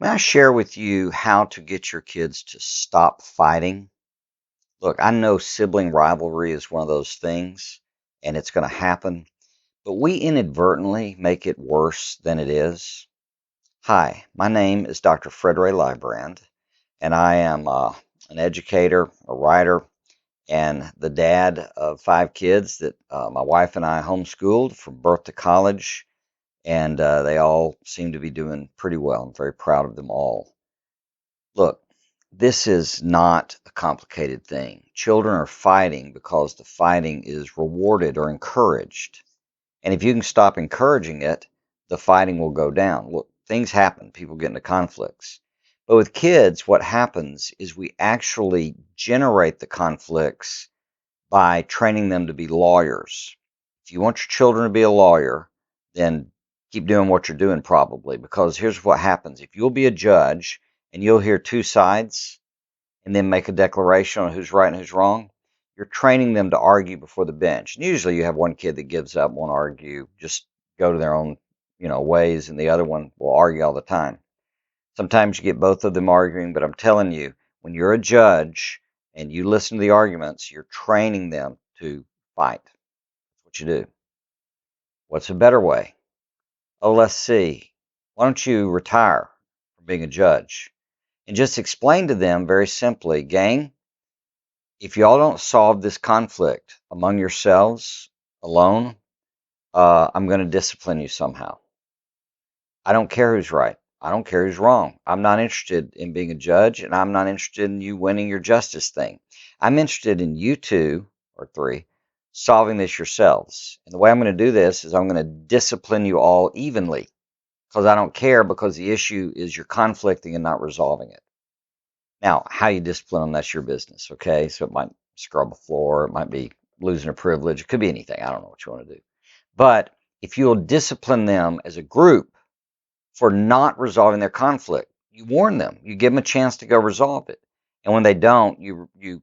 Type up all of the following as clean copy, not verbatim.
May I share with you how to get your kids to stop fighting? Look, I know sibling rivalry is one of those things, and it's going to happen, but we inadvertently make it worse than it is. Hi, my name is Dr. Fred Ray Librand, and I am an educator, a writer, and the dad of 5 kids that my wife and I homeschooled from birth to college, and they all seem to be doing pretty well. I'm very proud of them all. Look, this is not a complicated thing. Children are fighting because the fighting is rewarded or encouraged. And if you can stop encouraging it, the fighting will go down. Look, things happen, people get into conflicts. But with kids, what happens is we actually generate the conflicts by training them to be lawyers. If you want your children to be a lawyer, then keep doing what you're doing probably, because here's what happens. If you'll be a judge and you'll hear two sides and then make a declaration on who's right and who's wrong, you're training them to argue before the bench. And usually you have one kid that gives up, won't argue, just go to their own, ways, and the other one will argue all the time. Sometimes you get both of them arguing, but I'm telling you, when you're a judge and you listen to the arguments, you're training them to fight. That's what you do. What's a better way? Oh, let's see. Why don't you retire from being a judge and just explain to them very simply, gang, if y'all don't solve this conflict among yourselves alone, I'm going to discipline you somehow. I don't care who's right. I don't care who's wrong. I'm not interested in being a judge, and I'm not interested in you winning your justice thing. I'm interested in you two or three solving this yourselves. And the way I'm going to do this is I'm going to discipline you all evenly because I don't care, because the issue is you're conflicting and not resolving it. Now, how you discipline them, that's your business, okay? So it might scrub a floor, it might be losing a privilege, it could be anything. I don't know what you want to do. But if you'll discipline them as a group for not resolving their conflict. You warn them. You give them a chance to go resolve it. And when they don't, you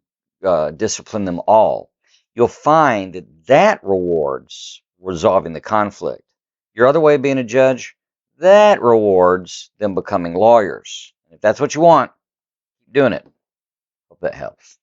discipline them all. You'll find that that rewards resolving the conflict. Your other way of being a judge, that rewards them becoming lawyers. If that's what you want, keep doing it. Hope that helps.